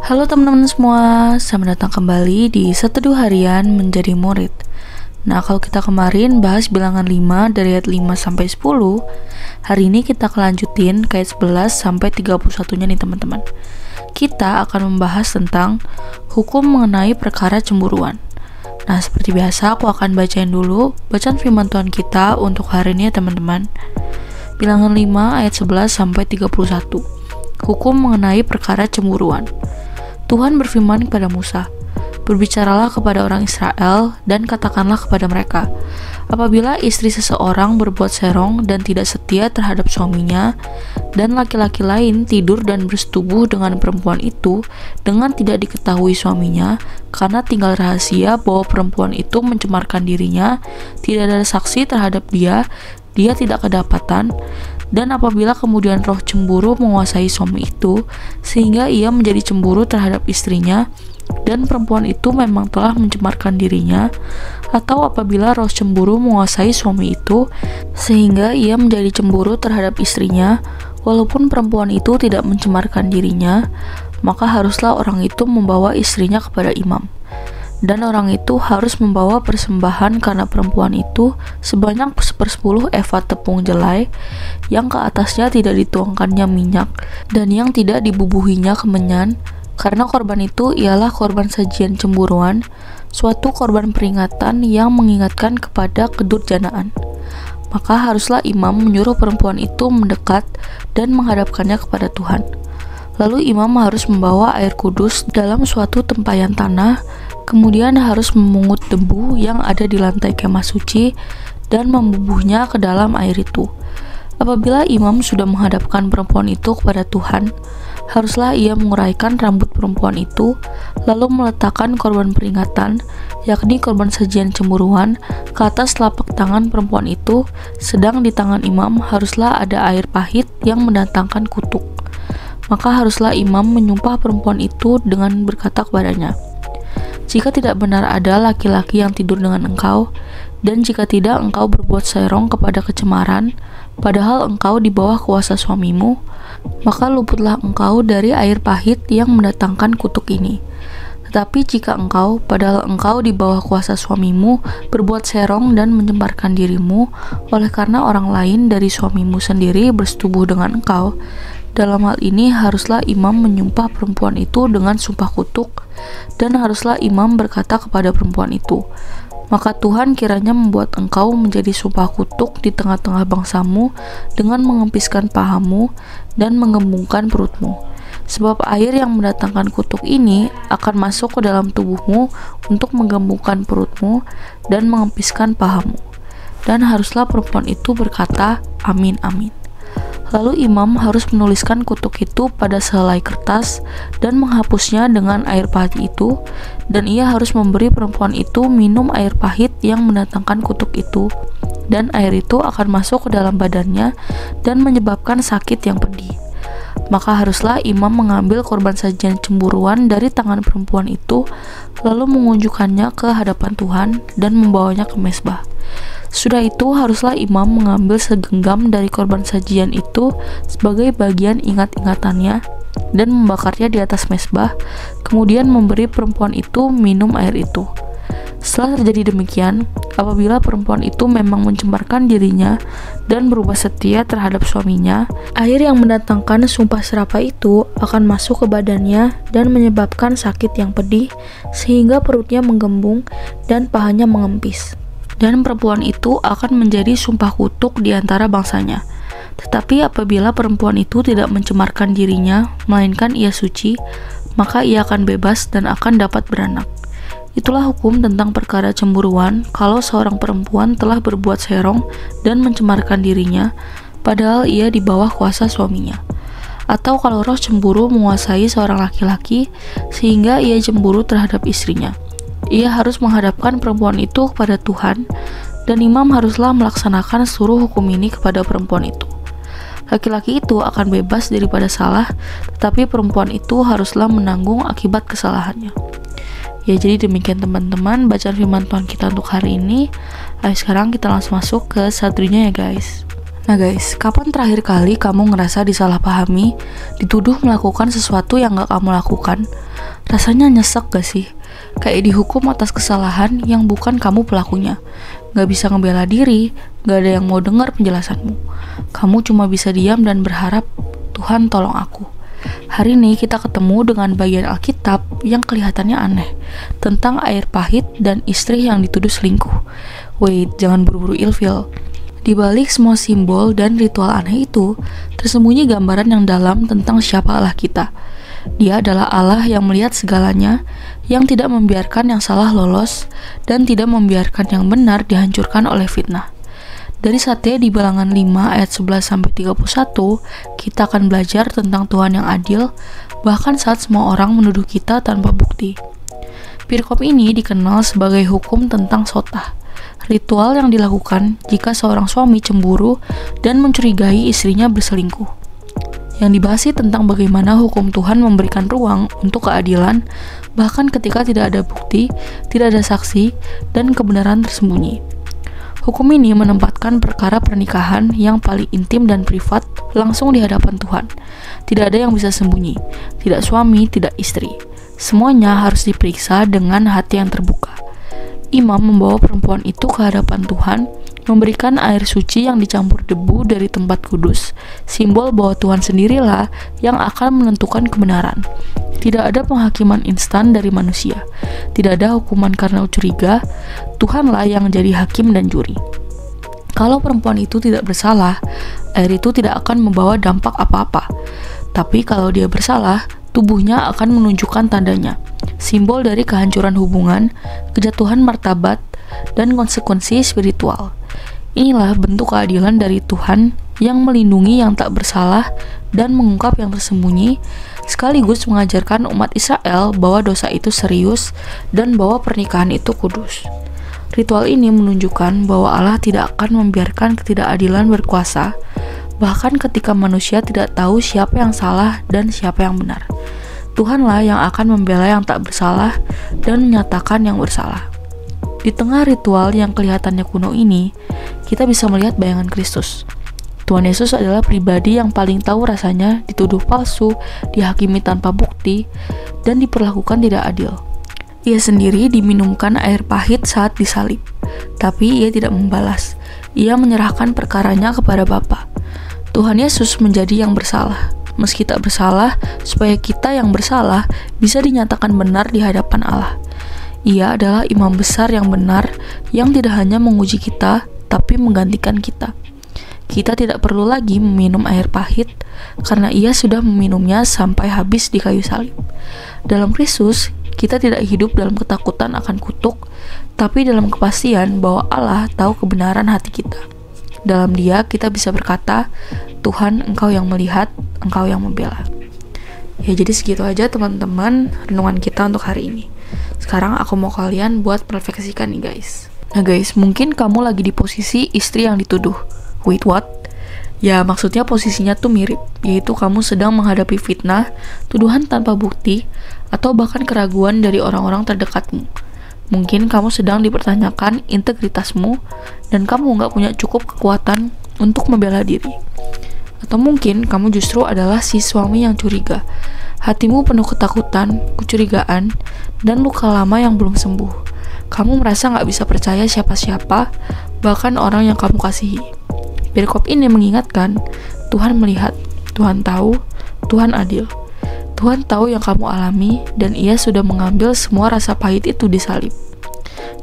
Halo teman-teman semua, selamat datang kembali di Seteduh Harian Menjadi Murid. Nah, kalau kita kemarin bahas bilangan 5 dari ayat 5 sampai 10, hari ini kita kelanjutin ke ayat 11 sampai 31-nya nih teman-teman. Kita akan membahas tentang hukum mengenai perkara cemburuan. Nah, seperti biasa aku akan bacain dulu bacaan firman Tuhan kita untuk hari ini ya teman-teman. Bilangan 5 ayat 11 sampai 31. Hukum mengenai perkara cemburuan. Tuhan berfirman kepada Musa, "Berbicaralah kepada orang Israel dan katakanlah kepada mereka, apabila istri seseorang berbuat serong dan tidak setia terhadap suaminya, dan laki-laki lain tidur dan bersetubuh dengan perempuan itu dengan tidak diketahui suaminya, karena tinggal rahasia bahwa perempuan itu mencemarkan dirinya, tidak ada saksi terhadap dia tidak kedapatan, dan apabila kemudian roh cemburu menguasai suami itu, sehingga ia menjadi cemburu terhadap istrinya, dan perempuan itu memang telah mencemarkan dirinya, atau apabila roh cemburu menguasai suami itu, sehingga ia menjadi cemburu terhadap istrinya, walaupun perempuan itu tidak mencemarkan dirinya, maka haruslah orang itu membawa istrinya kepada imam. Dan orang itu harus membawa persembahan karena perempuan itu sebanyak 1/10 eva tepung jelai, yang ke atasnya tidak dituangkannya minyak, dan yang tidak dibubuhinya kemenyan, karena korban itu ialah korban sajian cemburuan, suatu korban peringatan yang mengingatkan kepada kedurjanaan. Maka haruslah imam menyuruh perempuan itu mendekat dan menghadapkannya kepada Tuhan. Lalu imam harus membawa air kudus dalam suatu tempayan tanah, kemudian harus memungut debu yang ada di lantai kemah suci dan membubuhnya ke dalam air itu. Apabila imam sudah menghadapkan perempuan itu kepada Tuhan, haruslah ia menguraikan rambut perempuan itu, lalu meletakkan korban peringatan, yakni korban sajian cemburuan, ke atas telapak tangan perempuan itu, sedang di tangan imam haruslah ada air pahit yang mendatangkan kutuk. Maka haruslah imam menyumpah perempuan itu dengan berkata kepadanya, "Jika tidak benar ada laki-laki yang tidur dengan engkau, dan jika tidak engkau berbuat serong kepada kecemaran, padahal engkau di bawah kuasa suamimu, maka luputlah engkau dari air pahit yang mendatangkan kutuk ini. Tetapi jika engkau, padahal engkau di bawah kuasa suamimu, berbuat serong dan mencemarkan dirimu, oleh karena orang lain dari suamimu sendiri bersetubuh dengan engkau, dalam hal ini haruslah imam menyumpah perempuan itu dengan sumpah kutuk, dan haruslah imam berkata kepada perempuan itu, maka Tuhan kiranya membuat engkau menjadi sumpah kutuk di tengah-tengah bangsamu dengan mengempiskan pahamu dan menggembungkan perutmu. Sebab air yang mendatangkan kutuk ini akan masuk ke dalam tubuhmu untuk menggembungkan perutmu dan mengempiskan pahamu." Dan haruslah perempuan itu berkata, "Amin, amin." Lalu imam harus menuliskan kutuk itu pada sehelai kertas dan menghapusnya dengan air pahit itu, dan ia harus memberi perempuan itu minum air pahit yang mendatangkan kutuk itu, dan air itu akan masuk ke dalam badannya dan menyebabkan sakit yang pedih. Maka haruslah imam mengambil korban sajian cemburuan dari tangan perempuan itu, lalu mengunjukkannya ke hadapan Tuhan dan membawanya ke mezbah. Sudah itu haruslah imam mengambil segenggam dari korban sajian itu sebagai bagian ingat-ingatannya dan membakarnya di atas mezbah, kemudian memberi perempuan itu minum air itu. Setelah terjadi demikian, apabila perempuan itu memang mencemarkan dirinya dan berubah setia terhadap suaminya, air yang mendatangkan sumpah serapah itu akan masuk ke badannya dan menyebabkan sakit yang pedih, sehingga perutnya menggembung dan pahanya mengempis. Dan perempuan itu akan menjadi sumpah kutuk di antara bangsanya. Tetapi apabila perempuan itu tidak mencemarkan dirinya, melainkan ia suci, maka ia akan bebas dan akan dapat beranak. Itulah hukum tentang perkara cemburuan kalau seorang perempuan telah berbuat serong dan mencemarkan dirinya, padahal ia di bawah kuasa suaminya. Atau kalau roh cemburu menguasai seorang laki-laki, sehingga ia cemburu terhadap istrinya. Ia harus menghadapkan perempuan itu kepada Tuhan, dan imam haruslah melaksanakan seluruh hukum ini kepada perempuan itu. Laki-laki itu akan bebas daripada salah, tetapi perempuan itu haruslah menanggung akibat kesalahannya. Ya, jadi demikian teman-teman bacaan firman Tuhan kita untuk hari ini. Ayo sekarang kita langsung masuk ke satunya ya guys. Nah guys, kapan terakhir kali kamu ngerasa disalahpahami, dituduh melakukan sesuatu yang gak kamu lakukan? Rasanya nyesek gak sih? Kayak dihukum atas kesalahan yang bukan kamu pelakunya. Gak bisa ngebela diri, gak ada yang mau dengar penjelasanmu. Kamu cuma bisa diam dan berharap, Tuhan tolong aku. Hari ini kita ketemu dengan bagian Alkitab yang kelihatannya aneh, tentang air pahit dan istri yang dituduh selingkuh. Wait, jangan buru-buru ilfil. Di balik semua simbol dan ritual aneh itu, tersembunyi gambaran yang dalam tentang siapa Allah kita. Dia adalah Allah yang melihat segalanya, yang tidak membiarkan yang salah lolos, dan tidak membiarkan yang benar dihancurkan oleh fitnah. Dari Satya di Bilangan 5 ayat 11-31, kita akan belajar tentang Tuhan yang adil, bahkan saat semua orang menuduh kita tanpa bukti. Pirkop ini dikenal sebagai hukum tentang sotah, ritual yang dilakukan jika seorang suami cemburu dan mencurigai istrinya berselingkuh. Yang dibahas tentang bagaimana hukum Tuhan memberikan ruang untuk keadilan, bahkan ketika tidak ada bukti, tidak ada saksi, dan kebenaran tersembunyi. Hukum ini menempatkan perkara pernikahan yang paling intim dan privat langsung di hadapan Tuhan. Tidak ada yang bisa sembunyi, tidak suami, tidak istri. Semuanya harus diperiksa dengan hati yang terbuka. Imam membawa perempuan itu ke hadapan Tuhan, memberikan air suci yang dicampur debu dari tempat kudus, simbol bahwa Tuhan sendirilah yang akan menentukan kebenaran. Tidak ada penghakiman instan dari manusia, tidak ada hukuman karena curiga, Tuhanlah yang jadi hakim dan juri. Kalau perempuan itu tidak bersalah, air itu tidak akan membawa dampak apa-apa. Tapi kalau dia bersalah, tubuhnya akan menunjukkan tandanya, simbol dari kehancuran hubungan, kejatuhan martabat, dan konsekuensi spiritual. Inilah bentuk keadilan dari Tuhan yang melindungi yang tak bersalah dan mengungkap yang tersembunyi, sekaligus mengajarkan umat Israel bahwa dosa itu serius dan bahwa pernikahan itu kudus. Ritual ini menunjukkan bahwa Allah tidak akan membiarkan ketidakadilan berkuasa, bahkan ketika manusia tidak tahu siapa yang salah dan siapa yang benar. Tuhanlah yang akan membela yang tak bersalah dan menyatakan yang bersalah. Di tengah ritual yang kelihatannya kuno ini, kita bisa melihat bayangan Kristus. Tuhan Yesus adalah pribadi yang paling tahu rasanya dituduh palsu, dihakimi tanpa bukti, dan diperlakukan tidak adil. Ia sendiri diminumkan air pahit saat disalib, tapi ia tidak membalas. Ia menyerahkan perkaranya kepada Bapa. Tuhan Yesus menjadi yang bersalah, meski tak bersalah, supaya kita yang bersalah bisa dinyatakan benar di hadapan Allah. Ia adalah imam besar yang benar, yang tidak hanya menguji kita, tapi menggantikan kita. Kita tidak perlu lagi meminum air pahit, karena ia sudah meminumnya sampai habis di kayu salib. Dalam Kristus, kita tidak hidup dalam ketakutan akan kutuk, tapi dalam kepastian bahwa Allah tahu kebenaran hati kita. Dalam Dia, kita bisa berkata, Tuhan, Engkau yang melihat, Engkau yang membela. Ya, jadi segitu aja teman-teman renungan kita untuk hari ini. Sekarang aku mau kalian buat refleksikan nih guys. Nah guys, mungkin kamu lagi di posisi istri yang dituduh. Wait, what? Ya, maksudnya posisinya tuh mirip, yaitu kamu sedang menghadapi fitnah, tuduhan tanpa bukti, atau bahkan keraguan dari orang-orang terdekatmu. Mungkin kamu sedang dipertanyakan integritasmu, dan kamu nggak punya cukup kekuatan untuk membela diri. Atau mungkin kamu justru adalah si suami yang curiga. Hatimu penuh ketakutan, kecurigaan, dan luka lama yang belum sembuh. Kamu merasa nggak bisa percaya siapa-siapa, bahkan orang yang kamu kasihi. Perikop ini mengingatkan, Tuhan melihat, Tuhan tahu, Tuhan adil. Tuhan tahu yang kamu alami, dan Ia sudah mengambil semua rasa pahit itu di salib.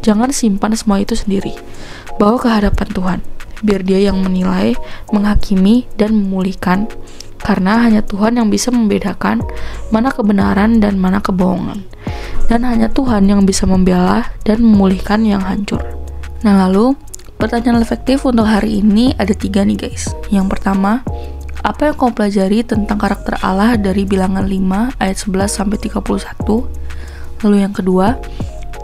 Jangan simpan semua itu sendiri. Bawa ke hadapan Tuhan, biar Dia yang menilai, menghakimi, dan memulihkan, karena hanya Tuhan yang bisa membedakan mana kebenaran dan mana kebohongan. Dan hanya Tuhan yang bisa membela dan memulihkan yang hancur. Nah lalu, pertanyaan reflektif untuk hari ini ada 3 nih guys. Yang pertama, apa yang kamu pelajari tentang karakter Allah dari Bilangan 5 ayat 11-31? Lalu yang kedua,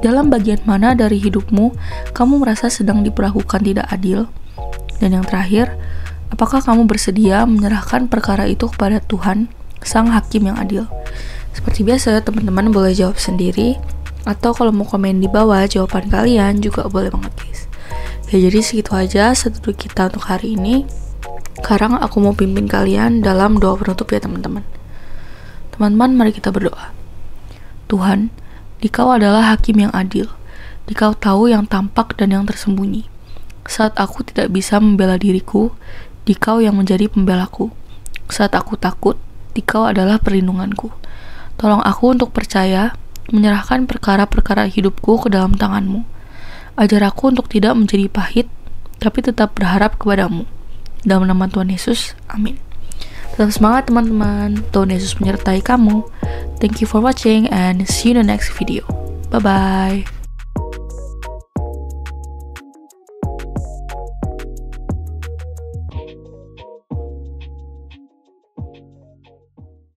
dalam bagian mana dari hidupmu kamu merasa sedang diperlakukan tidak adil? Dan yang terakhir, apakah kamu bersedia menyerahkan perkara itu kepada Tuhan, Sang Hakim yang adil? Seperti biasa, teman-teman boleh jawab sendiri, atau kalau mau komen di bawah jawaban kalian juga boleh banget guys. Ya, jadi segitu aja studi kita untuk hari ini. Sekarang aku mau pimpin kalian dalam doa penutup ya teman-teman. Teman-teman, mari kita berdoa. Tuhan, Dikau adalah hakim yang adil. Dikau tahu yang tampak dan yang tersembunyi. Saat aku tidak bisa membela diriku, Dikau yang menjadi pembelaku. Saat aku takut, Dikau adalah perlindunganku. Tolong aku untuk percaya, menyerahkan perkara-perkara hidupku ke dalam tangan-Mu. Ajar aku untuk tidak menjadi pahit, tapi tetap berharap kepadamu. Dalam nama Tuhan Yesus, amin. Tetap semangat teman-teman, Tuhan Yesus menyertai kamu. Thank you for watching and see you in the next video. Bye-bye.